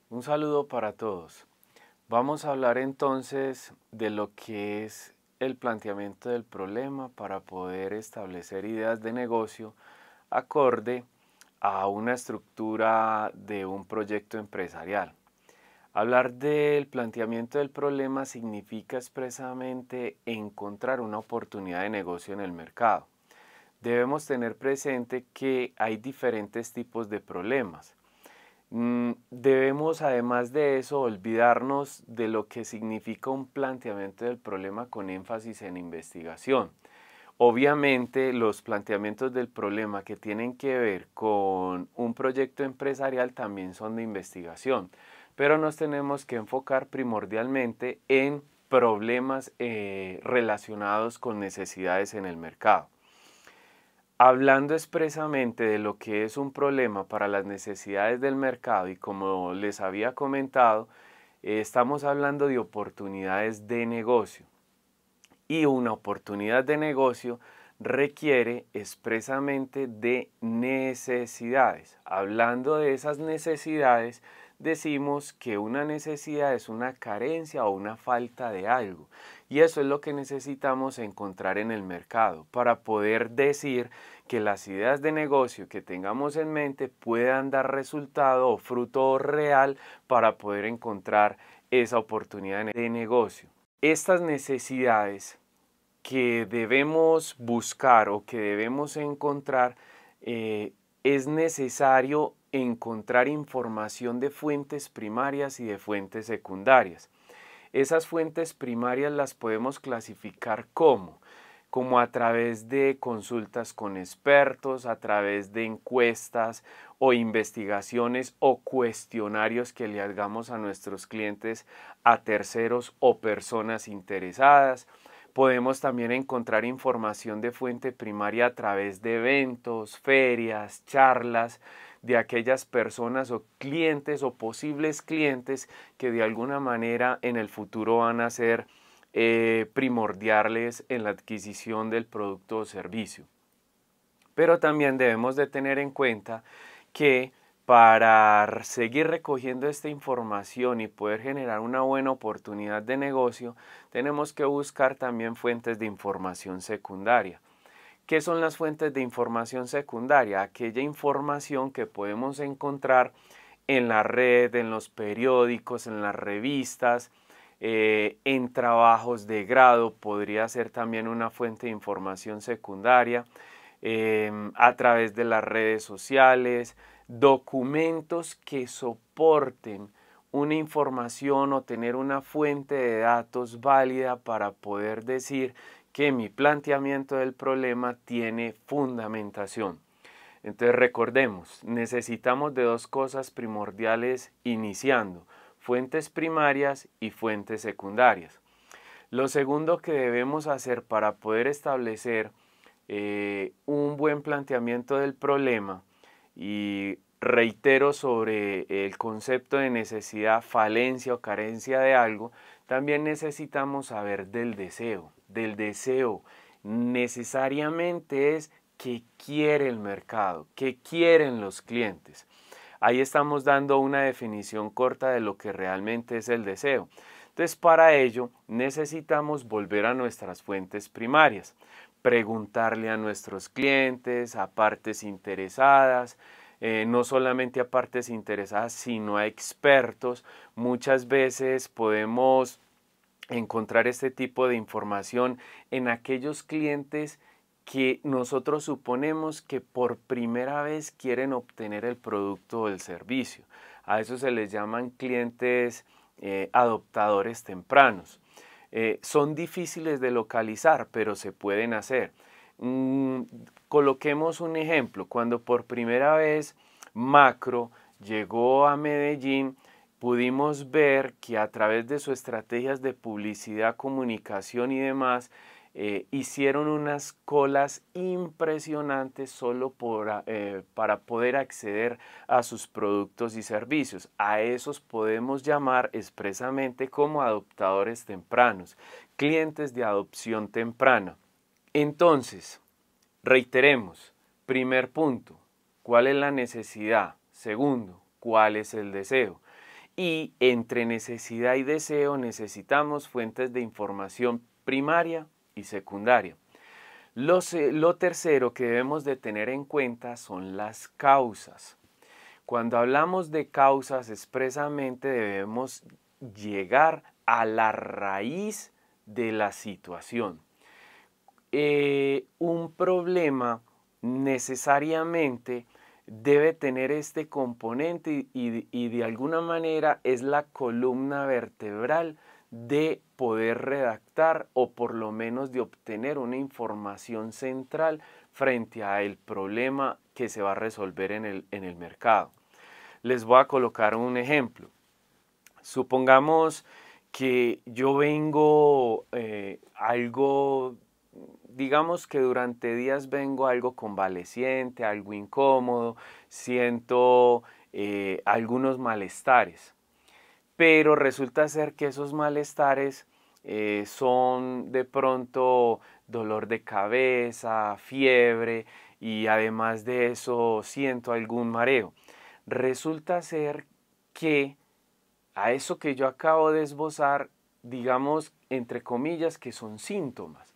Un saludo para todos. Vamos a hablar entonces de lo que es el planteamiento del problema para poder establecer ideas de negocio acorde a una estructura de un proyecto empresarial. Hablar del planteamiento del problema significa expresamente encontrar una oportunidad de negocio en el mercado. Debemos tener presente que hay diferentes tipos de problemas. Debemos, además de eso, olvidarnos de lo que significa un planteamiento del problema con énfasis en investigación. Obviamente, los planteamientos del problema que tienen que ver con un proyecto empresarial también son de investigación, pero nos tenemos que enfocar primordialmente en problemas relacionados con necesidades en el mercado. Hablando expresamente de lo que es un problema para las necesidades del mercado y como les había comentado, estamos hablando de oportunidades de negocio. Y una oportunidad de negocio requiere expresamente de necesidades. Hablando de esas necesidades, decimos que una necesidad es una carencia o una falta de algo. Y eso es lo que necesitamos encontrar en el mercado para poder decir que las ideas de negocio que tengamos en mente puedan dar resultado o fruto real para poder encontrar esa oportunidad de negocio. Estas necesidades que debemos buscar o que debemos encontrar, es necesario encontrar información de fuentes primarias y de fuentes secundarias. Esas fuentes primarias las podemos clasificar como a través de consultas con expertos, a través de encuestas o investigaciones o cuestionarios que le hagamos a nuestros clientes, a terceros o personas interesadas. Podemos también encontrar información de fuente primaria a través de eventos, ferias, charlas de aquellas personas o clientes o posibles clientes que de alguna manera en el futuro van a ser primordiales en la adquisición del producto o servicio. Pero también debemos de tener en cuenta que para seguir recogiendo esta información y poder generar una buena oportunidad de negocio, tenemos que buscar también fuentes de información secundaria. ¿Qué son las fuentes de información secundaria? Aquella información que podemos encontrar en la red, en los periódicos, en las revistas, en trabajos de grado, podría ser también una fuente de información secundaria, a través de las redes sociales, documentos que soporten una información o tener una fuente de datos válida para poder decir que mi planteamiento del problema tiene fundamentación. Entonces recordemos, necesitamos de dos cosas primordiales iniciando, fuentes primarias y fuentes secundarias. Lo segundo que debemos hacer para poder establecer un buen planteamiento del problema, y reitero sobre el concepto de necesidad, falencia o carencia de algo, también necesitamos saber del deseo. Del deseo necesariamente es qué quiere el mercado, qué quieren los clientes. Ahí estamos dando una definición corta de lo que realmente es el deseo. Entonces, para ello necesitamos volver a nuestras fuentes primarias, preguntarle a nuestros clientes, a partes interesadas, no solamente a partes interesadas, sino a expertos. Muchas veces podemos encontrar este tipo de información en aquellos clientes que nosotros suponemos que por primera vez quieren obtener el producto o el servicio. A eso se les llaman clientes adoptadores tempranos. Son difíciles de localizar, pero se pueden hacer. Coloquemos un ejemplo. Cuando por primera vez Macro llegó a Medellín, pudimos ver que a través de sus estrategias de publicidad, comunicación y demás, hicieron unas colas impresionantes solo para poder acceder a sus productos y servicios. A esos podemos llamar expresamente como adoptadores tempranos, clientes de adopción temprana. Entonces, reiteremos, primer punto, ¿cuál es la necesidad? Segundo, ¿cuál es el deseo? y entre necesidad y deseo necesitamos fuentes de información primaria y secundaria. Lo tercero que debemos de tener en cuenta son las causas. Cuando hablamos de causas, expresamente debemos llegar a la raíz de la situación. Un problema necesariamente debe tener este componente y de alguna manera es la columna vertebral de poder redactar o por lo menos de obtener una información central frente al problema que se va a resolver en el mercado. Les voy a colocar un ejemplo. Supongamos que yo vengo digamos que durante días vengo algo convaleciente, algo incómodo, siento algunos malestares, pero resulta ser que esos malestares son de pronto dolor de cabeza, fiebre y además de eso siento algún mareo. Resulta ser que a eso que yo acabo de esbozar, digamos, entre comillas, que son síntomas,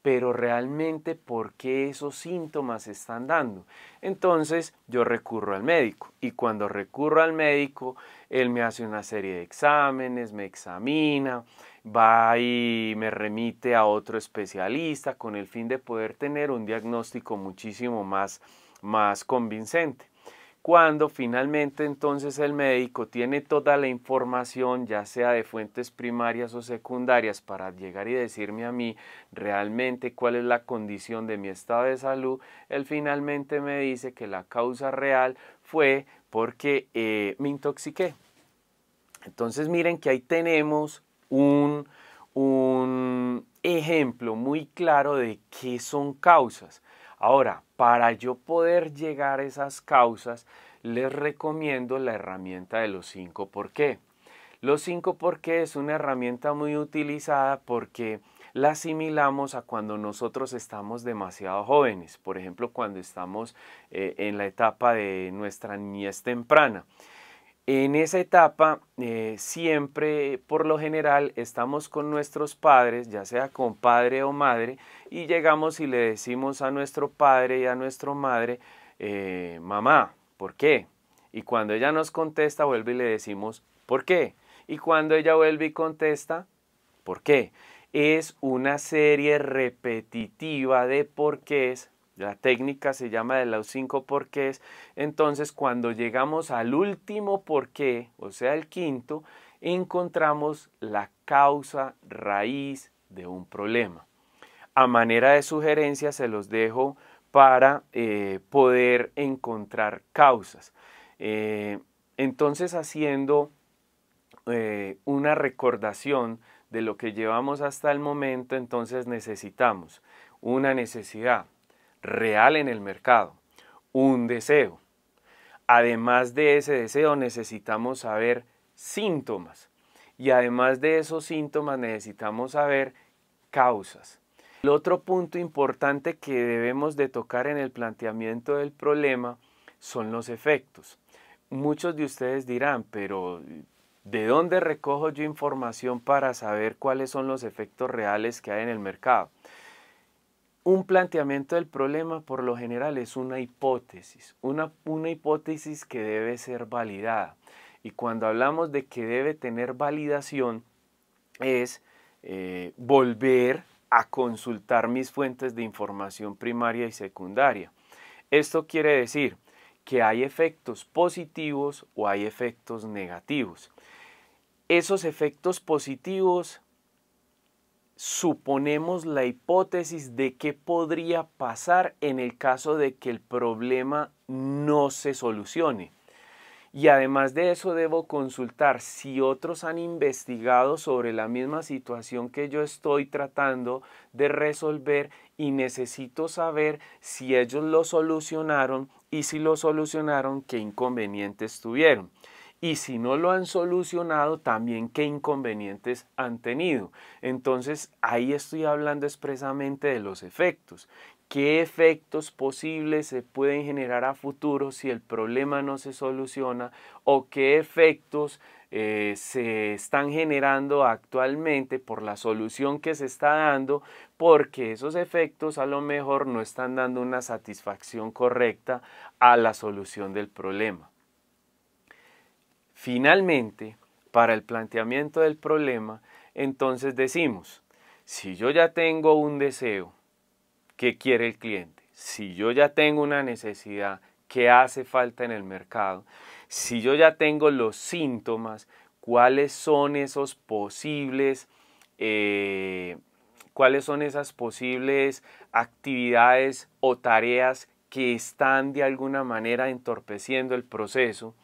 pero realmente ¿por qué esos síntomas se están dando? Entonces yo recurro al médico y cuando recurro al médico, él me hace una serie de exámenes, me examina, va y me remite a otro especialista con el fin de poder tener un diagnóstico muchísimo más convincente. Cuando finalmente entonces el médico tiene toda la información, ya sea de fuentes primarias o secundarias, para llegar y decirme a mí realmente cuál es la condición de mi estado de salud, él finalmente me dice que la causa real fue porque me intoxiqué. Entonces miren que ahí tenemos un ejemplo muy claro de qué son causas. Ahora, para yo poder llegar a esas causas, les recomiendo la herramienta de los 5 por qué. Los 5 por qué es una herramienta muy utilizada porque la asimilamos a cuando nosotros estamos demasiado jóvenes, por ejemplo, cuando estamos en la etapa de nuestra niñez temprana. En esa etapa siempre, por lo general, estamos con nuestros padres, ya sea con padre o madre, y llegamos y le decimos a nuestro padre y a nuestra madre, mamá, ¿por qué? Y cuando ella nos contesta, vuelve y le decimos, ¿por qué? Y cuando ella vuelve y contesta, ¿por qué? Es una serie repetitiva de porqués. La técnica se llama de los 5 porqués. Entonces, cuando llegamos al último porqué, o sea, el quinto, encontramos la causa raíz de un problema. A manera de sugerencia se los dejo para poder encontrar causas. Entonces, haciendo una recordación de lo que llevamos hasta el momento, entonces necesitamos una necesidad real en el mercado, un deseo. Además de ese deseo necesitamos saber síntomas y además de esos síntomas necesitamos saber causas. El otro punto importante que debemos de tocar en el planteamiento del problema son los efectos. Muchos de ustedes dirán, pero ¿de dónde recojo yo información para saber cuáles son los efectos reales que hay en el mercado? Un planteamiento del problema por lo general es una hipótesis, una hipótesis que debe ser validada. Y cuando hablamos de que debe tener validación es volver a consultar mis fuentes de información primaria y secundaria. Esto quiere decir que hay efectos positivos o hay efectos negativos. Esos efectos positivos suponemos la hipótesis de qué podría pasar en el caso de que el problema no se solucione. Y además de eso debo consultar si otros han investigado sobre la misma situación que yo estoy tratando de resolver y necesito saber si ellos lo solucionaron y si lo solucionaron, qué inconvenientes tuvieron. Y si no lo han solucionado, también qué inconvenientes han tenido. Entonces, ahí estoy hablando expresamente de los efectos. ¿Qué efectos posibles se pueden generar a futuro si el problema no se soluciona? ¿O qué efectos se están generando actualmente por la solución que se está dando, porque esos efectos a lo mejor no están dando una satisfacción correcta a la solución del problema. Finalmente, para el planteamiento del problema, entonces decimos, si yo ya tengo un deseo, ¿qué quiere el cliente? Si yo ya tengo una necesidad, ¿qué hace falta en el mercado? Si yo ya tengo los síntomas, ¿cuáles son esos posibles, cuáles son esas posibles actividades o tareas que están de alguna manera entorpeciendo el proceso?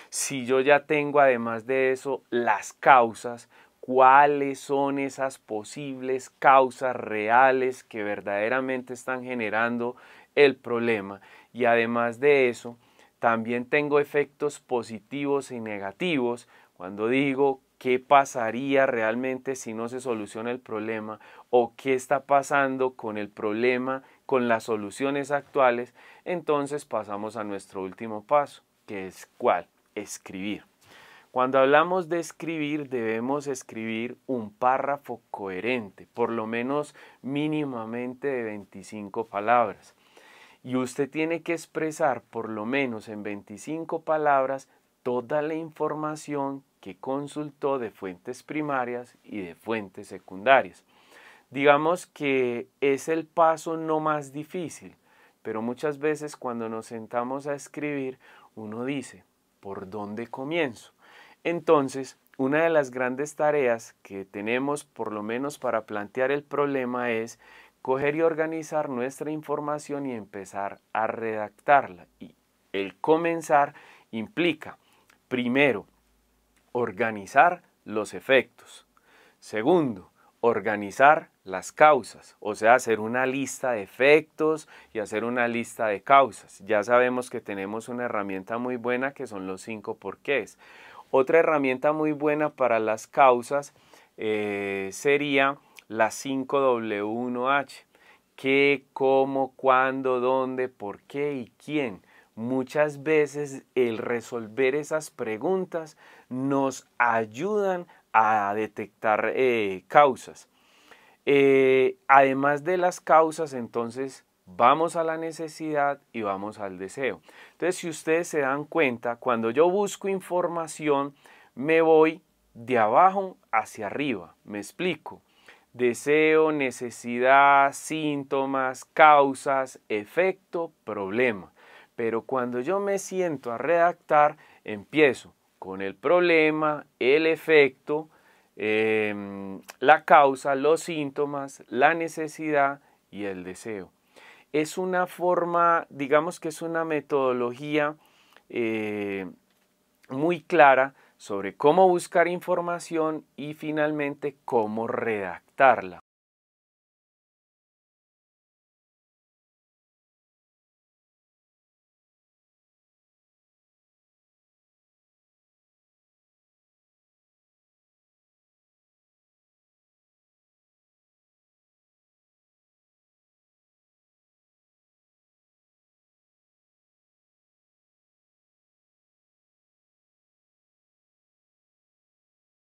Si yo ya tengo además de eso las causas, ¿cuáles son esas posibles causas reales que verdaderamente están generando el problema? Y además de eso, también tengo efectos positivos y negativos cuando digo qué pasaría realmente si no se soluciona el problema o qué está pasando con el problema, con las soluciones actuales. Entonces pasamos a nuestro último paso, que es ¿cuál? Escribir. Cuando hablamos de escribir, debemos escribir un párrafo coherente, por lo menos mínimamente de 25 palabras. Y usted tiene que expresar por lo menos en 25 palabras toda la información que consultó de fuentes primarias y de fuentes secundarias. Digamos que es el paso no más difícil, pero muchas veces cuando nos sentamos a escribir, uno dice, ¿por dónde comienzo? Entonces, una de las grandes tareas que tenemos, por lo menos para plantear el problema, es coger y organizar nuestra información y empezar a redactarla. Y el comenzar implica, primero, organizar los efectos. Segundo, organizar las causas, o sea, hacer una lista de efectos y hacer una lista de causas. Ya sabemos que tenemos una herramienta muy buena que son los 5 porqués. Otra herramienta muy buena para las causas sería la 5W1H. ¿Qué, cómo, cuándo, dónde, por qué y quién? Muchas veces el resolver esas preguntas nos ayudan a detectar causas. Además de las causas, entonces vamos a la necesidad y vamos al deseo. Entonces, si ustedes se dan cuenta, cuando yo busco información, me voy de abajo hacia arriba. Me explico. Deseo, necesidad, síntomas, causas, efecto, problema. Pero cuando yo me siento a redactar, empiezo con el problema, el efecto, la causa, los síntomas, la necesidad y el deseo. Es una forma, digamos que es una metodología muy clara sobre cómo buscar información y finalmente cómo redactarla.